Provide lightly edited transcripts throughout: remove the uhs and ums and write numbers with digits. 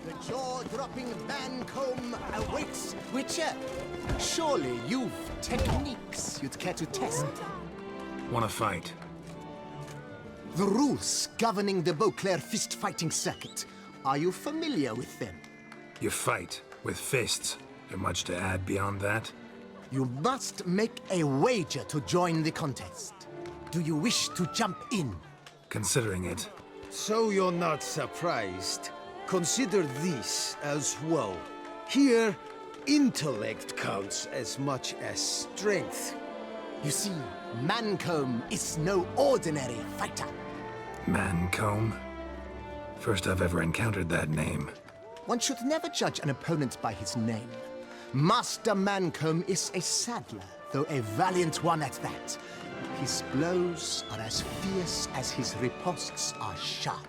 The jaw-dropping man-comb awaits, Witcher. Surely you've techniques you'd care to test. Wanna fight? The rules governing the Beauclair fist-fighting circuit. Are you familiar with them? You fight with fists. There much to add beyond that? You must make a wager to join the contest. Do you wish to jump in? Considering it. So you're not surprised. Consider this as well. Here, intellect counts as much as strength. You see, Mancomb is no ordinary fighter. Mancomb? First I've ever encountered that name. One should never judge an opponent by his name. Master Mancomb is a saddler, though a valiant one at that. His blows are as fierce as his riposts are sharp.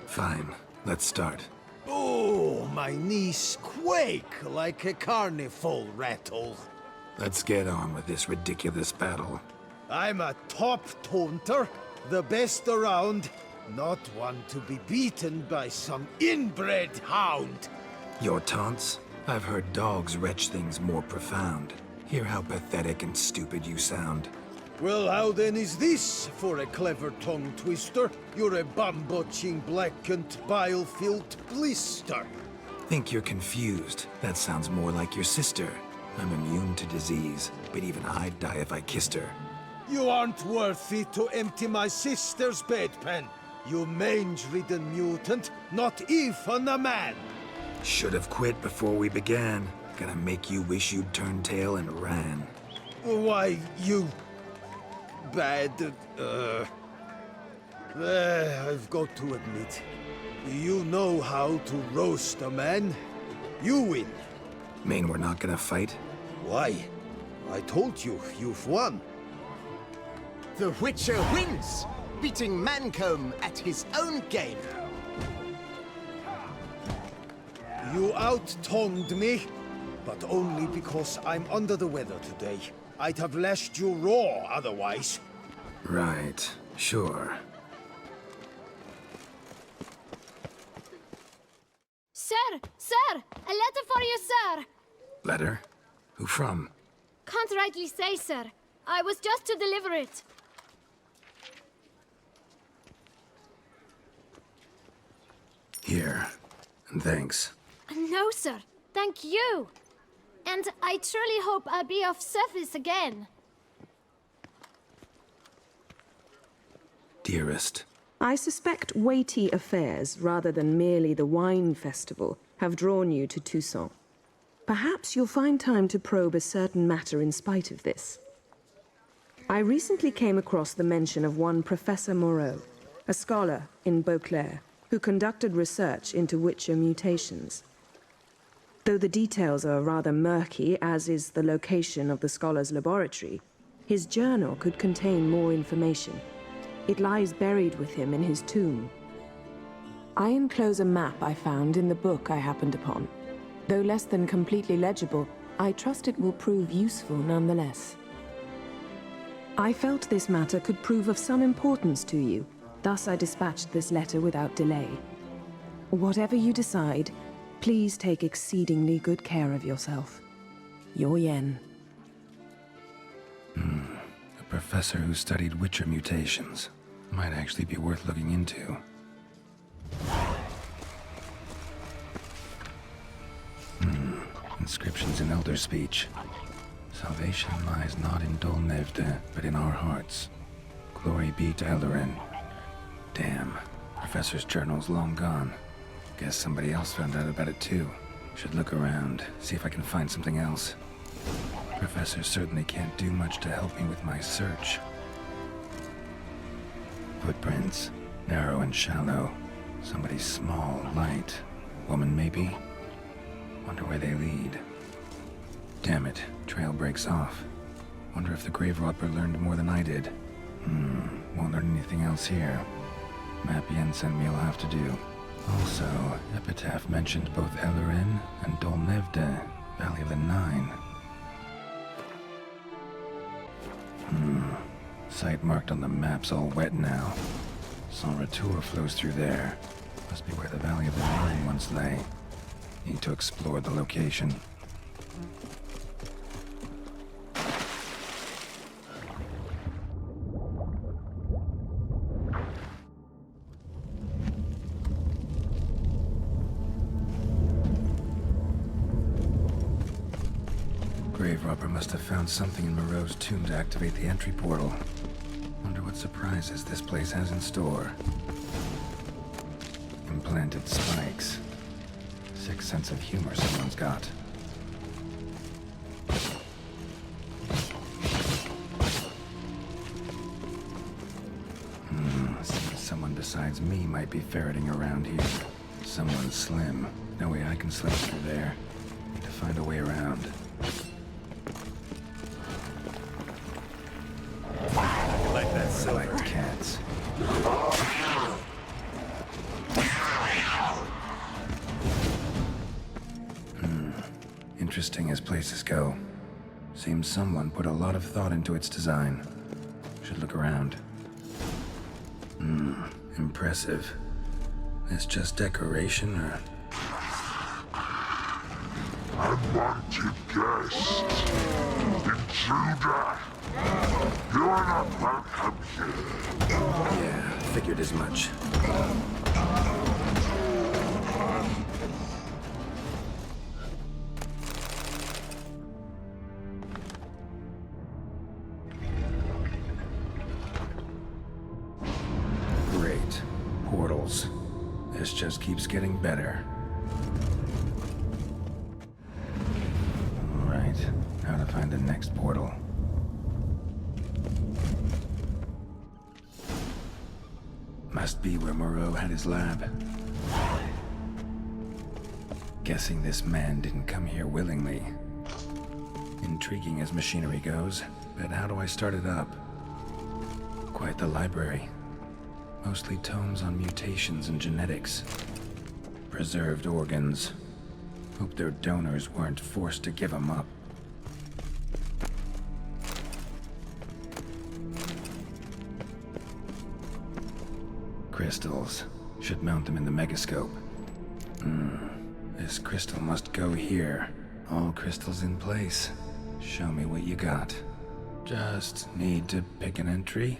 Fine, let's start. Oh, my knees quake like a carnival rattle. Let's get on with this ridiculous battle. I'm a top taunter, the best around, not one to be beaten by some inbred hound. Your taunts? I've heard dogs retch things more profound. Hear how pathetic and stupid you sound. Well, how then is this for a clever tongue twister? You're a bum-botching, blackened, bile-filled blister. Think you're confused. That sounds more like your sister. I'm immune to disease, but even I'd die if I kissed her. You aren't worthy to empty my sister's bedpan. You mange-ridden mutant, not even a man. Should have quit before we began. Gonna make you wish you'd turned tail and ran. Why, you... bad... I've got to admit, you know how to roast a man. You win. Mean we're not gonna fight? Why? I told you, you've won. The Witcher wins, beating Mancomb at his own game. You out-tongued me, but only because I'm under the weather today. I'd have lashed you raw otherwise. Right, sure. Sir! Sir! A letter for you, sir! Letter? Who from? Can't rightly say, sir. I was just to deliver it. Here. And thanks. No, sir. Thank you. And I truly hope I'll be of service again. Dearest. I suspect weighty affairs, rather than merely the wine festival, have drawn you to Toussaint. Perhaps you'll find time to probe a certain matter in spite of this. I recently came across the mention of one Professor Moreau, a scholar in Beauclair, who conducted research into Witcher mutations. Though the details are rather murky, as is the location of the scholar's laboratory, his journal could contain more information. It lies buried with him in his tomb. I enclose a map I found in the book I happened upon. Though less than completely legible, I trust it will prove useful nonetheless. I felt this matter could prove of some importance to you, thus I dispatched this letter without delay. Whatever you decide, please take exceedingly good care of yourself. Your Yen. A professor who studied Witcher mutations. Might actually be worth looking into. Inscriptions in Elder speech. Salvation lies not in Dol Nevde, but in our hearts. Glory be to Eldarin. Damn, Professor's journal's long gone. Guess somebody else found out about it too. Should look around, see if I can find something else. Professor certainly can't do much to help me with my search. Footprints, narrow and shallow. Somebody small, light. Woman maybe? Wonder where they lead. Damn it, trail breaks off. Wonder if the grave robber learned more than I did. Won't learn anything else here. Map Yen sent me will have to do. Also, Epitaph mentioned both Eldarin and Dol Nevde, Valley of the Nine. Site marked on the map's all wet now. Sans Retour flows through there. Must be where the Valley of the Nine once lay. Need to explore the location. Grave robber must have found something in Moreau's tomb to activate the entry portal. Wonder what surprises this place has in store. Implanted spikes. Sick sense of humor someone's got. Seems someone besides me might be ferreting around here. Someone slim. No way I can slip through there. Need to find a way around. I like cats. Interesting as places go. Seems someone put a lot of thought into its design. Should look around. Impressive. This just decoration, or...? Unwanted guest. Intruder. You are not welcome here. Yeah, figured as much. Great. Portals. This just keeps getting better. All right, now to find the next portal. Must be where Moreau had his lab. Guessing this man didn't come here willingly. Intriguing as machinery goes, but how do I start it up? Quite the library. Mostly tomes on mutations and genetics. Preserved organs. Hope their donors weren't forced to give them up. Crystals. Should mount them in the megascope. This crystal must go here. All crystals in place. Show me what you got. Just need to pick an entry.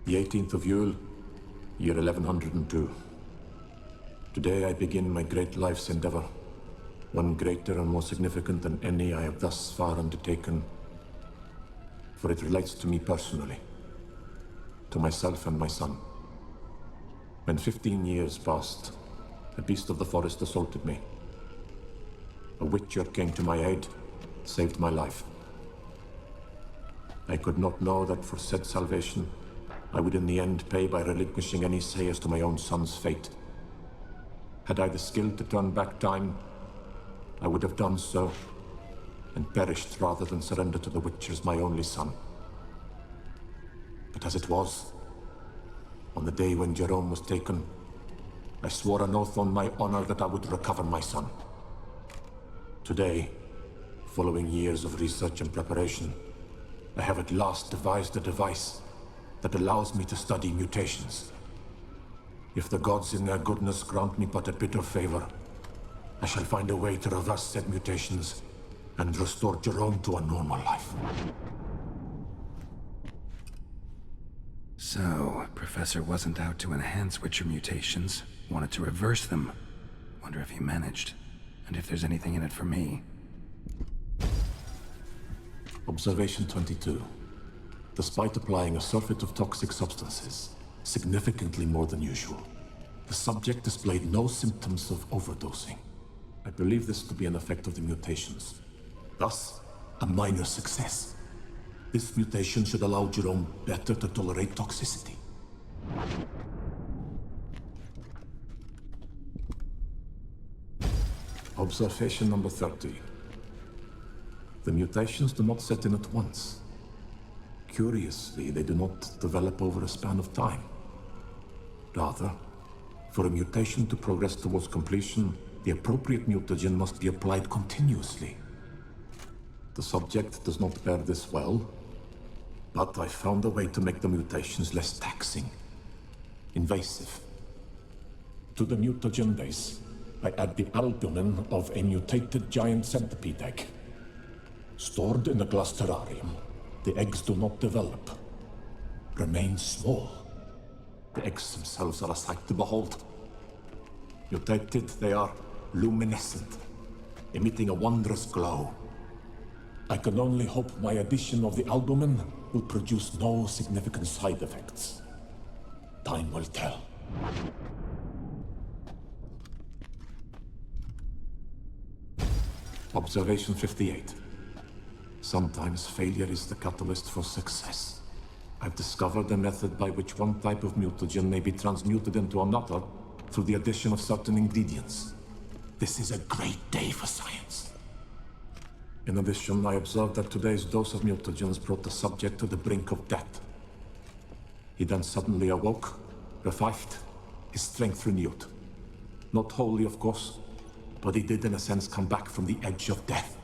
The 18th of Yule, year 1102. Today I begin my great life's endeavor. One greater and more significant than any I have thus far undertaken. For it relates to me personally. To myself and my son. When 15 years passed, a beast of the forest assaulted me. A witcher came to my aid, saved my life. I could not know that for said salvation, I would in the end pay by relinquishing any say as to my own son's fate. Had I the skill to turn back time, I would have done so, and perished rather than surrender to the Witchers my only son. But as it was, on the day when Jerome was taken, I swore an oath on my honor that I would recover my son. Today, following years of research and preparation, I have at last devised a device that allows me to study mutations. If the gods in their goodness grant me but a bit of favor, I shall find a way to reverse said mutations and restore Jerome to a normal life. So, Professor wasn't out to enhance Witcher mutations, wanted to reverse them. Wonder if he managed, and if there's anything in it for me. Observation 22. Despite applying a surfeit of toxic substances, significantly more than usual, the subject displayed no symptoms of overdosing. I believe this to be an effect of the mutations. Thus, a minor success. This mutation should allow Jerome better to tolerate toxicity. Observation number 30. The mutations do not set in at once. Curiously, they do not develop over a span of time. Rather, for a mutation to progress towards completion, the appropriate mutagen must be applied continuously. The subject does not bear this well, but I found a way to make the mutations less taxing invasive. To the mutagen base, I add the albumin of a mutated giant centipede egg. Stored in a glass terrarium, the eggs do not develop, remain small. The eggs themselves are a sight to behold. Mutated, they are luminescent, emitting a wondrous glow. I can only hope my addition of the albumin will produce no significant side effects. Time will tell. Observation 58. Sometimes failure is the catalyst for success. I've discovered a method by which one type of mutagen may be transmuted into another through the addition of certain ingredients. This is a great day for science. In addition, I observed that today's dose of mutagens brought the subject to the brink of death. He then suddenly awoke, revived, his strength renewed. Not wholly, of course, but he did in a sense come back from the edge of death.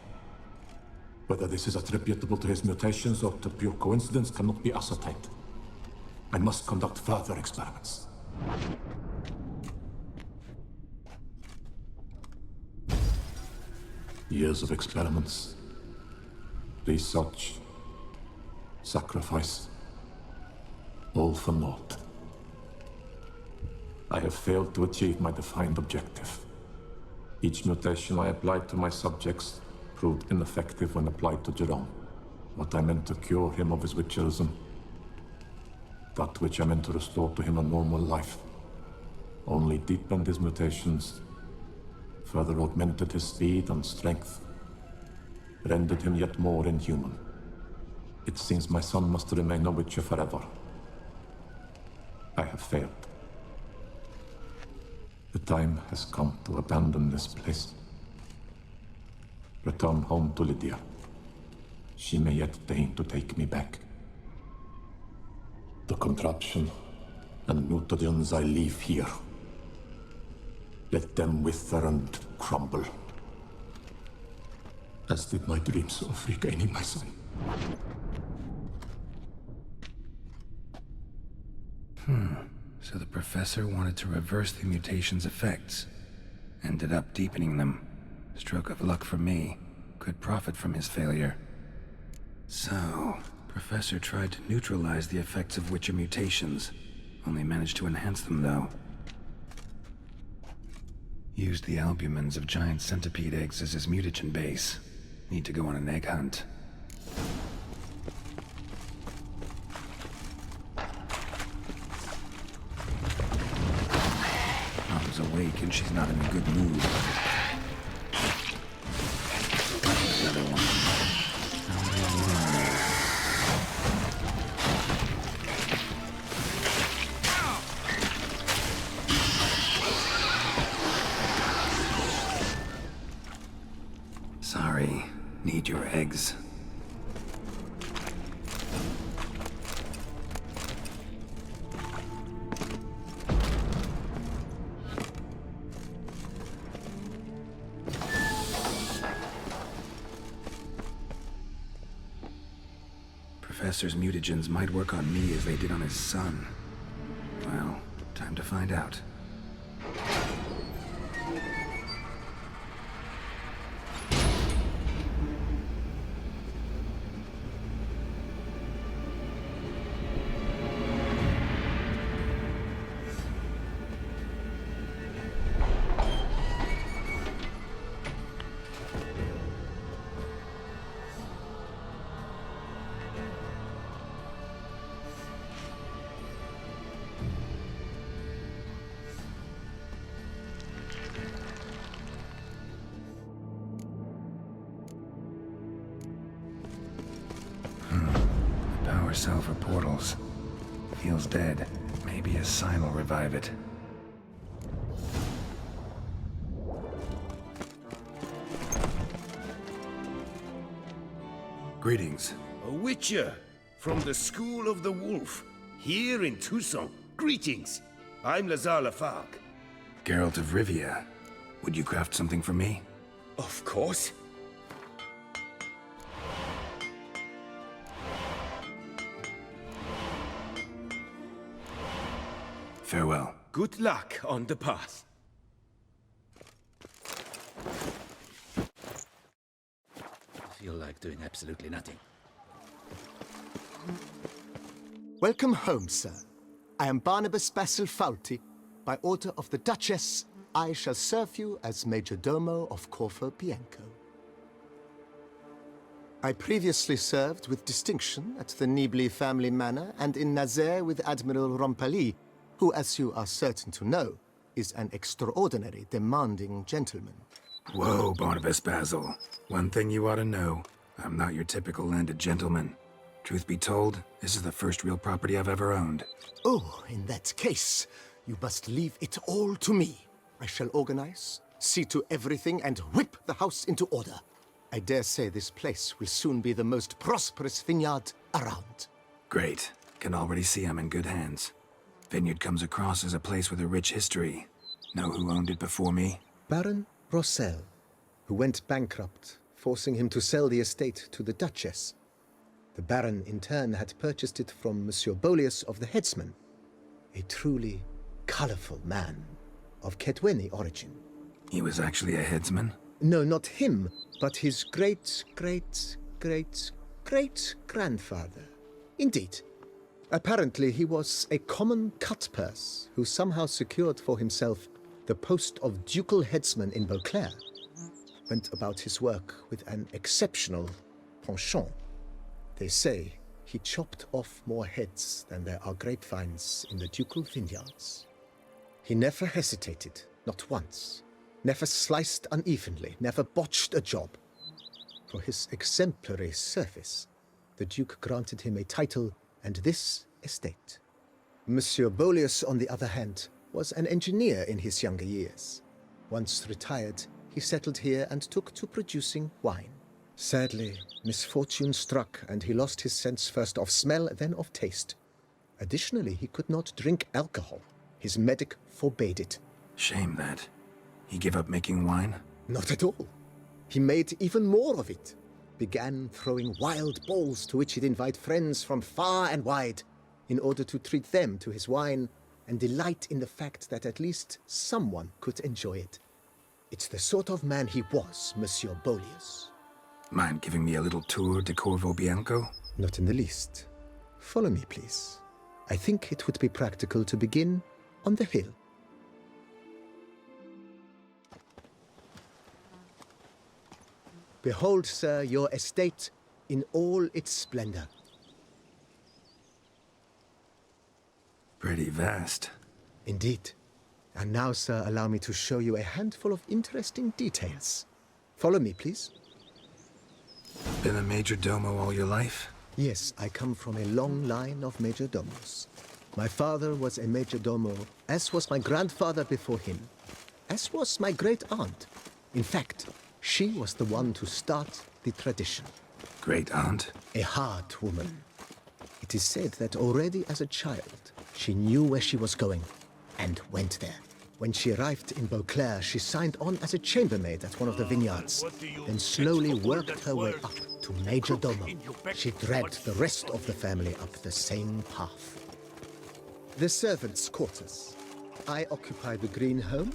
Whether this is attributable to his mutations or to pure coincidence cannot be ascertained. I must conduct further experiments. Years of experiments, research, sacrifice, all for naught. I have failed to achieve my defined objective. Each mutation I applied to my subjects proved ineffective when applied to Jerome. What I meant to cure him of his witcherism, that which I meant to restore to him a normal life, only deepened his mutations, further augmented his speed and strength, rendered him yet more inhuman. It seems my son must remain a witcher forever. I have failed. The time has come to abandon this place. Return home to Lydia. She may yet deign to take me back. The contraption and mutagens I leave here. Let them wither and crumble. As did my dreams of regaining my son. So the professor wanted to reverse the mutation's effects. Ended up deepening them. Stroke of luck for me. Could profit from his failure. So, Professor tried to neutralize the effects of witcher mutations. Only managed to enhance them, though. Used the albumins of giant centipede eggs as his mutagen base. Need to go on an egg hunt. Mom's awake and she's not in a good mood. Another one. Sorry. Need your eggs. Professor's mutagens might work on me as they did on his son. Well, time to find out. Power cell for portals. Feels dead. Maybe a sign will revive it. Greetings. A witcher from the School of the Wolf, here in Tucson. Greetings. I'm Lazar Lafargue. Geralt of Rivia. Would you craft something for me? Of course. Farewell. Good luck on the path. I feel like doing absolutely nothing. Welcome home, sir. I am Barnabas Basil Faulty. By order of the Duchess, I shall serve you as Major Domo of Corvo Bianco. I previously served with distinction at the Nibli family manor and in Nazaire with Admiral Rompali, who, as you are certain to know, is an extraordinary, demanding gentleman. Whoa, Barnabas Basil. One thing you ought to know. I'm not your typical landed gentleman. Truth be told, this is the first real property I've ever owned. Oh, in that case, you must leave it all to me. I shall organize, see to everything, and whip the house into order. I dare say this place will soon be the most prosperous vineyard around. Great. Can already see I'm in good hands. Vineyard comes across as a place with a rich history. Know who owned it before me? Baron Rossel, who went bankrupt, forcing him to sell the estate to the Duchess. The Baron, in turn, had purchased it from Monsieur Bolius of the Headsman, a truly colorful man of Ketweni origin. He was actually a headsman? No, not him, but his great-great-great-great-grandfather. Indeed. Apparently, he was a common cut-purse who somehow secured for himself the post of ducal headsman in Beauclair. Went about his work with an exceptional penchant. They say he chopped off more heads than there are grapevines in the ducal vineyards. He never hesitated, not once. Never sliced unevenly, never botched a job. For his exemplary service, the Duke granted him a title and this estate. Monsieur Bolius, on the other hand, was an engineer in his younger years. Once retired, he settled here and took to producing wine. Sadly, misfortune struck and he lost his sense first of smell, then of taste. Additionally, he could not drink alcohol. His medic forbade it. Shame that. He gave up making wine? Not at all. He made even more of it. Began throwing wild balls to which he'd invite friends from far and wide in order to treat them to his wine and delight in the fact that at least someone could enjoy it. It's the sort of man he was, Monsieur Bolius. Mind giving me a little tour de Corvo Bianco? Not in the least. Follow me, please. I think it would be practical to begin on the hill. Behold, sir, your estate in all its splendor. Pretty vast. Indeed. And now, sir, allow me to show you a handful of interesting details. Follow me, please. Been a major domo all your life? Yes, I come from a long line of major domos. My father was a major domo, as was my grandfather before him, as was my great-aunt. In fact, she was the one to start the tradition. Great-aunt? A hard woman. It is said that already as a child, she knew where she was going and went there. When she arrived in Beauclair, she signed on as a chambermaid at one of the vineyards, then slowly worked her way up to major domo. She dragged the rest of the family up the same path. The servants' quarters. I occupy the green home.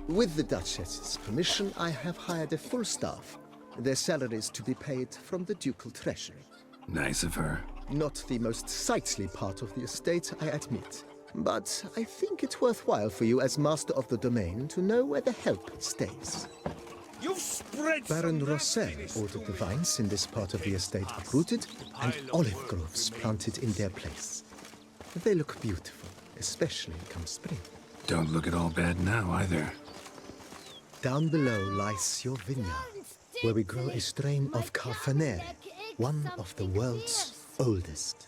With the Duchess's permission, I have hired a full staff. Their salaries to be paid from the ducal treasury. Nice of her. Not the most sightly part of the estate, I admit. But I think it's worthwhile for you as master of the domain to know where the help stays. You've spread Baron Rossel ordered the vines in this part of the estate uprooted and olive groves planted in their place. They look beautiful, especially come spring. Don't look at all bad now, either. Down below lies your vineyard, where we grow a strain of Carfanere, one of the world's oldest.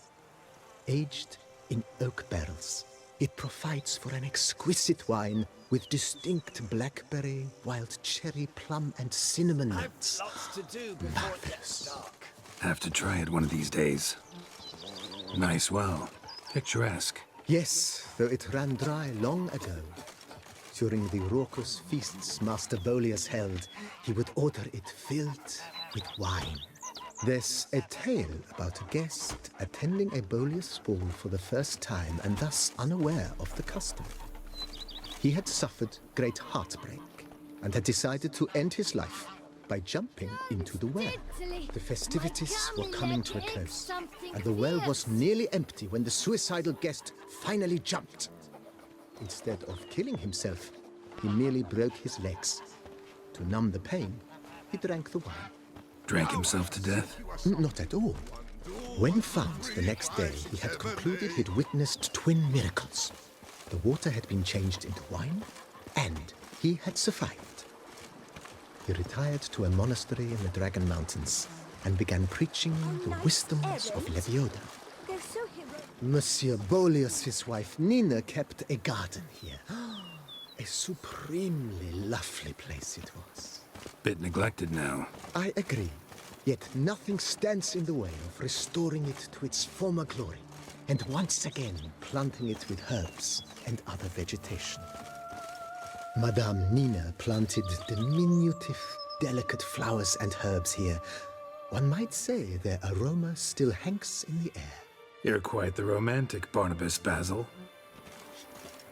Aged in oak barrels, it provides for an exquisite wine with distinct blackberry, wild cherry, plum, and cinnamon notes. Marvelous. Have to try it one of these days. Nice well. Picturesque. Yes, though it ran dry long ago. During the raucous feasts Master Bolius held, he would order it filled with wine. There's a tale about a guest attending a Boleus ball for the first time and thus unaware of the custom. He had suffered great heartbreak and had decided to end his life by jumping into the well. The festivities were coming to a close, and the well was nearly empty when the suicidal guest finally jumped. Instead of killing himself, he merely broke his legs. To numb the pain, he drank the wine. Drank himself to death? Not at all. When found the next day, he had concluded he'd witnessed twin miracles. The water had been changed into wine, and he had survived. He retired to a monastery in the Dragon Mountains and began preaching the wisdoms of Levioda. Monsieur Boleus's wife Nina kept a garden here. A supremely lovely place it was. Bit neglected now. I agree. Yet nothing stands in the way of restoring it to its former glory, and once again planting it with herbs and other vegetation. Madame Nina planted diminutive, delicate flowers and herbs here. One might say their aroma still hangs in the air. You're quite the romantic, Barnabas Basil.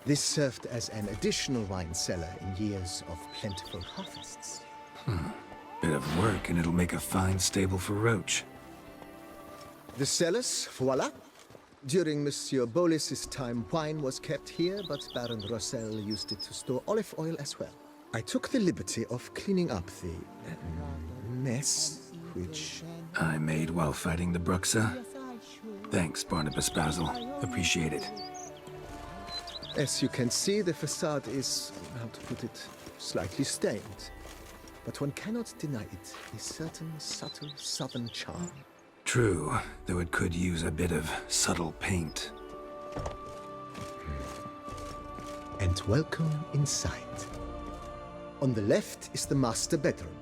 This served as an additional wine cellar in years of plentiful harvests. Bit of work and it'll make a fine stable for Roach. The cellars, voila. During Monsieur Boleus's time, wine was kept here, but Baron Rossel used it to store olive oil as well. I took the liberty of cleaning up the mess, which I made while fighting the Bruxa. Thanks, Barnabas Basil. Appreciate it. As you can see, the facade is, how to put it, slightly stained. But one cannot deny it a certain subtle southern charm. True, though it could use a bit of subtle paint. And welcome inside. On the left is the master bedroom.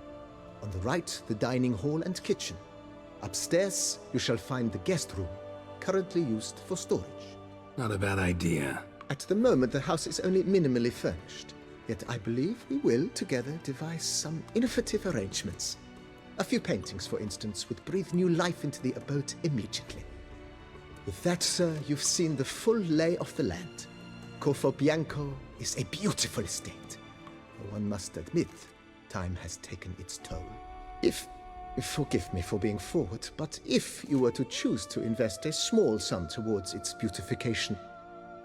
On the right, the dining hall and kitchen. Upstairs, you shall find the guest room, currently used for storage. Not a bad idea. At the moment, the house is only minimally furnished. Yet I believe we will, together, devise some innovative arrangements. A few paintings, for instance, would breathe new life into the abode immediately. With that, sir, you've seen the full lay of the land. Corfo Bianco is a beautiful estate. But one must admit, time has taken its toll. Forgive me for being forward, but if you were to choose to invest a small sum towards its beautification,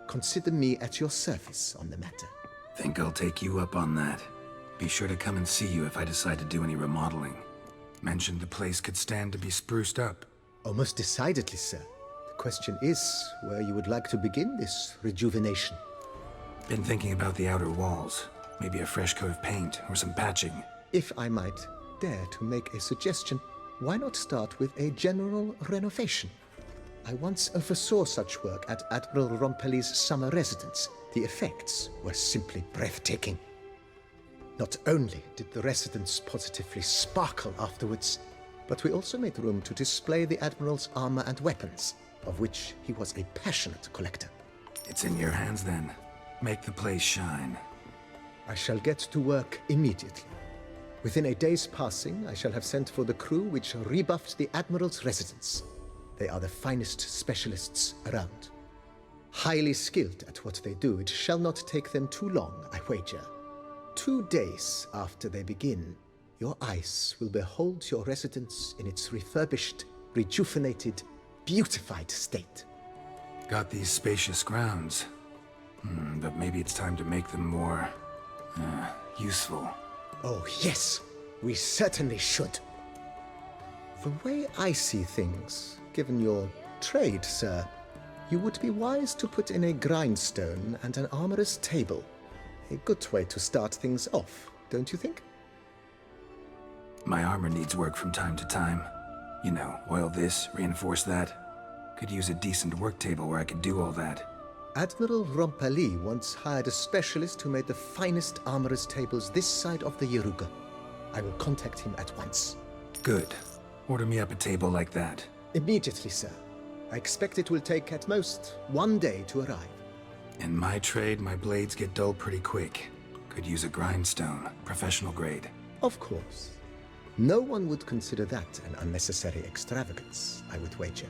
consider me at your service on the matter. Think I'll take you up on that. Be sure to come and see you if I decide to do any remodeling. Mentioned the place could stand to be spruced up. Oh, most decidedly, sir. The question is where you would like to begin this rejuvenation. Been thinking about the outer walls. Maybe a fresh coat of paint or some patching. If I might dare to make a suggestion, why not start with a general renovation? I once oversaw such work at Admiral Rompelli's summer residence. The effects were simply breathtaking. Not only did the residence positively sparkle afterwards, but we also made room to display the Admiral's armor and weapons, of which he was a passionate collector. It's in your hands then. Make the place shine. I shall get to work immediately. Within a day's passing, I shall have sent for the crew which rebuffed the Admiral's residence. They are the finest specialists around. Highly skilled at what they do, it shall not take them too long, I wager. 2 days after they begin, your eyes will behold your residence in its refurbished, rejuvenated, beautified state. Got these spacious grounds. But maybe it's time to make them more, useful. Oh, yes, we certainly should. The way I see things, given your trade, sir, you would be wise to put in a grindstone and an armorer's table. A good way to start things off, don't you think? My armor needs work from time to time. You know, oil this, reinforce that. Could use a decent work table where I could do all that. Admiral Rompelli once hired a specialist who made the finest armorer's tables this side of the Yaruga. I will contact him at once. Good. Order me up a table like that. Immediately, sir. I expect it will take at most 1 day to arrive. In my trade, my blades get dull pretty quick. Could use a grindstone, professional grade. Of course. No one would consider that an unnecessary extravagance, I would wager.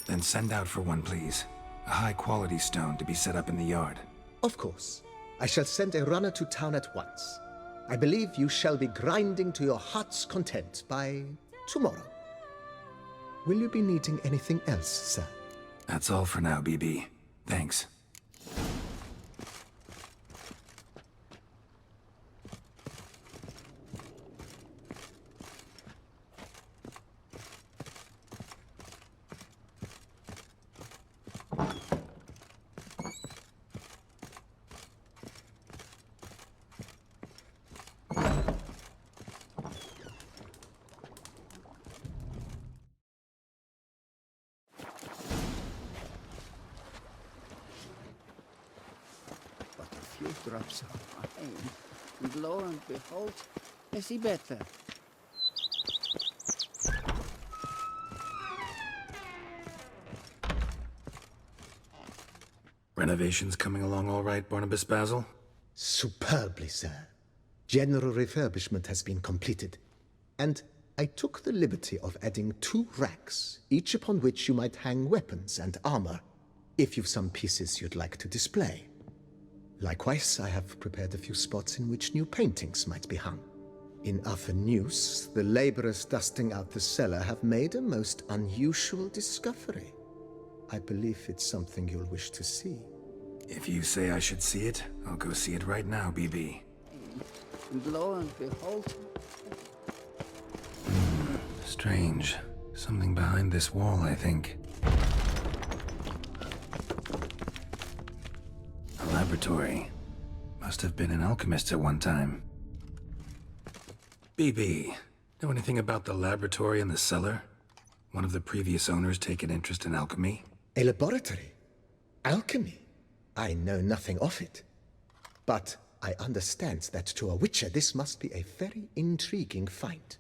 Then send out for one, please. A high-quality stone to be set up in the yard. Of course. I shall send a runner to town at once. I believe you shall be grinding to your heart's content by tomorrow. Will you be needing anything else, sir? That's all for now, BB. Thanks. Drops of rain, and lo and behold, I see better. Renovations coming along all right, Barnabas Basil? Superbly, sir. General refurbishment has been completed, and I took the liberty of adding 2 racks, each upon which you might hang weapons and armor, if you've some pieces you'd like to display. Likewise, I have prepared a few spots in which new paintings might be hung. In other news, the laborers dusting out the cellar have made a most unusual discovery. I believe it's something you'll wish to see. If you say I should see it, I'll go see it right now, BB. And lo and behold... Strange. Something behind this wall, I think. A laboratory. Must have been an alchemist at one time. BB, know anything about the laboratory in the cellar? One of the previous owners take an interest in alchemy? A laboratory? Alchemy? I know nothing of it. But I understand that to a witcher this must be a very intriguing find.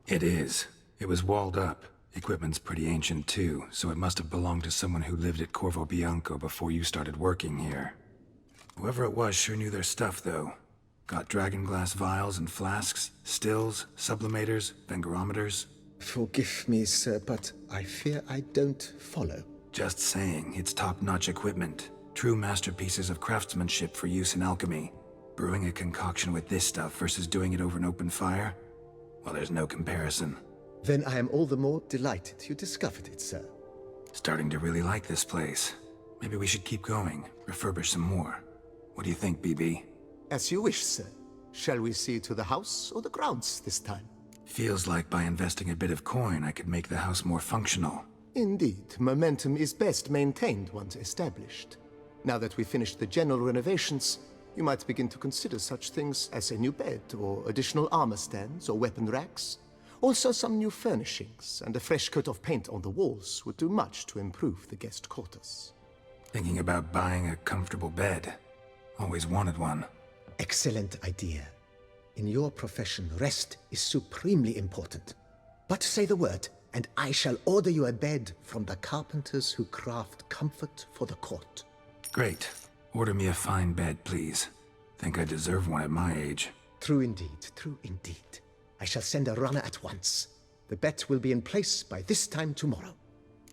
It is. It was walled up. Equipment's pretty ancient too, so it must have belonged to someone who lived at Corvo Bianco before you started working here. Whoever it was sure knew their stuff, though. Got dragonglass vials and flasks, stills, sublimators, vengerometers. Forgive me, sir, but I fear I don't follow. Just saying, it's top-notch equipment. True masterpieces of craftsmanship for use in alchemy. Brewing a concoction with this stuff versus doing it over an open fire? Well, there's no comparison. Then I am all the more delighted you discovered it, sir. Starting to really like this place. Maybe we should keep going, refurbish some more. What do you think, BB? As you wish, sir. Shall we see to the house or the grounds this time? Feels like by investing a bit of coin, I could make the house more functional. Indeed, momentum is best maintained once established. Now that we've finished the general renovations, you might begin to consider such things as a new bed, or additional armor stands, or weapon racks. Also, some new furnishings and a fresh coat of paint on the walls would do much to improve the guest quarters. Thinking about buying a comfortable bed. Always wanted one. Excellent idea. In your profession, rest is supremely important. But say the word, and I shall order you a bed from the carpenters who craft comfort for the court. Great. Order me a fine bed, please. Think I deserve one at my age. True indeed, true indeed. I shall send a runner at once. The bet will be in place by this time tomorrow.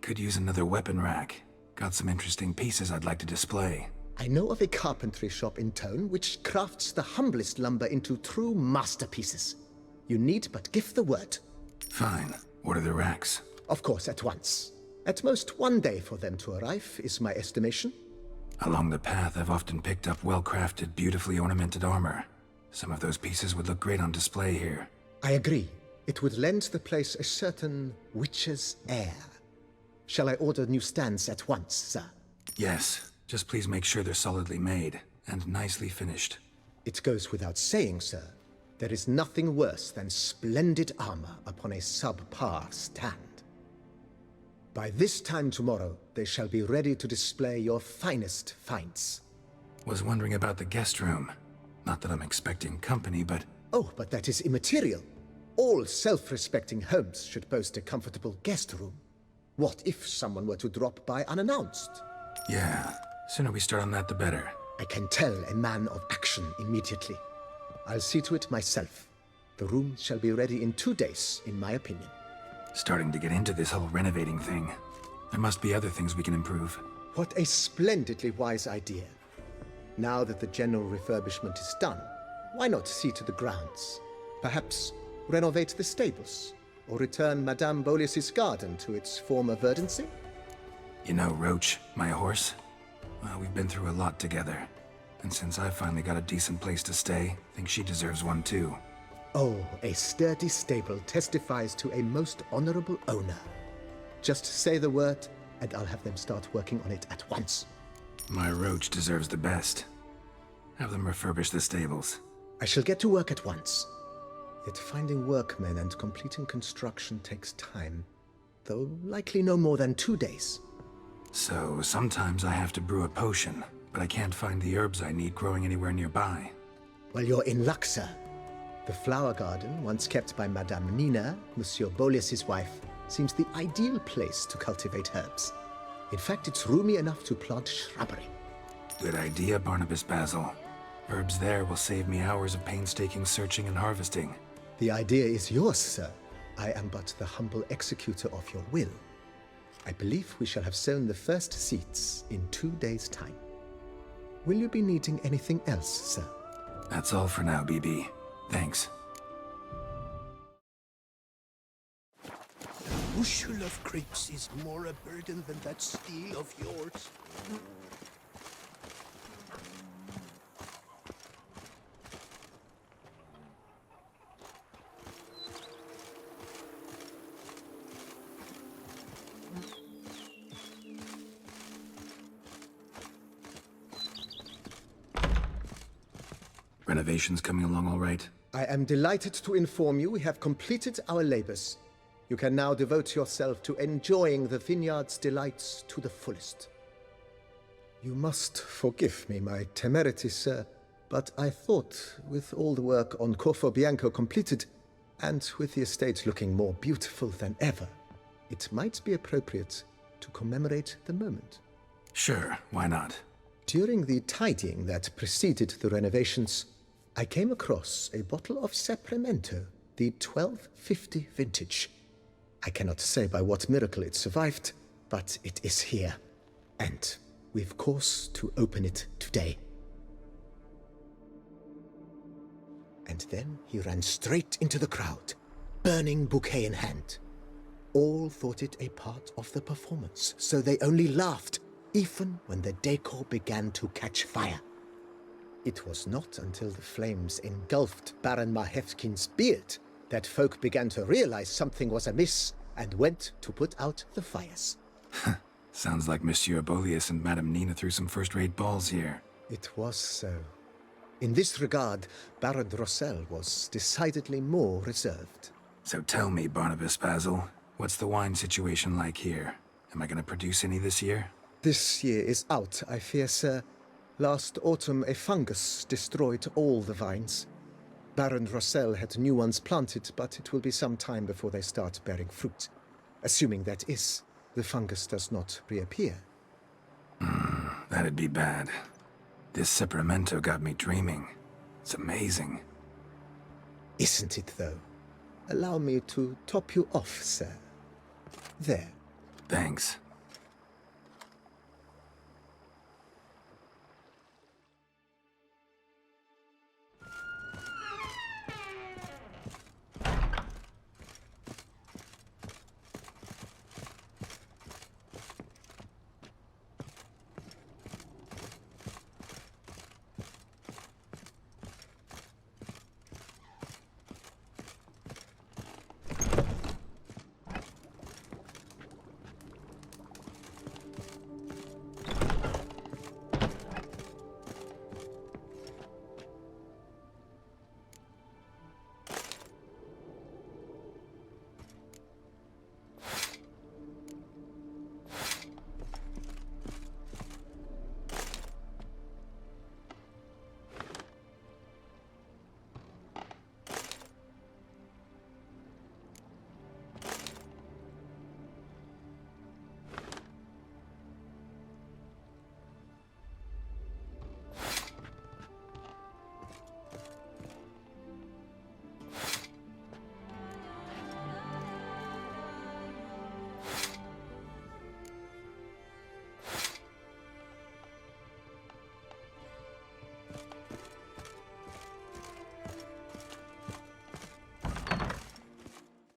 Could use another weapon rack. Got some interesting pieces I'd like to display. I know of a carpentry shop in town which crafts the humblest lumber into true masterpieces. You need but give the word. Fine. Order the racks. Of course, at once. At most 1 day for them to arrive, is my estimation. Along the path, I've often picked up well-crafted, beautifully ornamented armor. Some of those pieces would look great on display here. I agree. It would lend the place a certain witch's air. Shall I order new stands at once, sir? Yes. Just please make sure they're solidly made and nicely finished. It goes without saying, sir. There is nothing worse than splendid armor upon a subpar stand. By this time tomorrow, they shall be ready to display your finest finds. Was wondering about the guest room. Not that I'm expecting company, but... Oh, but that is immaterial. All self-respecting homes should boast a comfortable guest room. What if someone were to drop by unannounced? Yeah, sooner we start on that the better. I can tell a man of action immediately. I'll see to it myself. The room shall be ready in 2 days, in my opinion. Starting to get into this whole renovating thing. There must be other things we can improve. What a splendidly wise idea. Now that the general refurbishment is done, why not see to the grounds? Perhaps renovate the stables, or return Madame Boleus's garden to its former verdancy? You know, Roach, my horse? Well, we've been through a lot together. And since I finally got a decent place to stay, I think she deserves one too. Oh, a sturdy stable testifies to a most honorable owner. Just say the word, and I'll have them start working on it at once. My Roach deserves the best. Have them refurbish the stables. I shall get to work at once. Yet finding workmen and completing construction takes time, though likely no more than 2 days. So, sometimes I have to brew a potion, but I can't find the herbs I need growing anywhere nearby. Well, you're in luck, sir. The flower garden, once kept by Madame Nina, Monsieur Boleus's wife, seems the ideal place to cultivate herbs. In fact, it's roomy enough to plant shrubbery. Good idea, Barnabas Basil. Herbs there will save me hours of painstaking searching and harvesting. The idea is yours, sir. I am but the humble executor of your will. I believe we shall have sown the first seeds in 2 days' time. Will you be needing anything else, sir? That's all for now, BB. Thanks. A bushel of grapes is more a burden than that steel of yours. Renovations coming along all right? I am delighted to inform you we have completed our labors. You can now devote yourself to enjoying the vineyard's delights to the fullest. You must forgive me my temerity, sir, but I thought, with all the work on Corfo Bianco completed, and with the estate looking more beautiful than ever, it might be appropriate to commemorate the moment. Sure, why not? During the tidying that preceded the renovations, I came across a bottle of Sapramento, the 1250 vintage. I cannot say by what miracle it survived, but it is here. And we've cause to open it today. And then he ran straight into the crowd, burning bouquet in hand. All thought it a part of the performance, so they only laughed, even when the decor began to catch fire. It was not until the flames engulfed Baron Mahevkin's beard that folk began to realize something was amiss and went to put out the fires. Sounds like Monsieur Boleus and Madame Nina threw some first-rate balls here. It was so. In this regard, Baron Rossel was decidedly more reserved. So tell me, Barnabas Basil, what's the wine situation like here? Am I going to produce any this year? This year is out, I fear, sir. Last autumn, a fungus destroyed all the vines. Baron Rossel had new ones planted, but it will be some time before they start bearing fruit. Assuming that is, the fungus does not reappear. That'd be bad. This Sapramento got me dreaming. It's amazing. Isn't it, though? Allow me to top you off, sir. There. Thanks.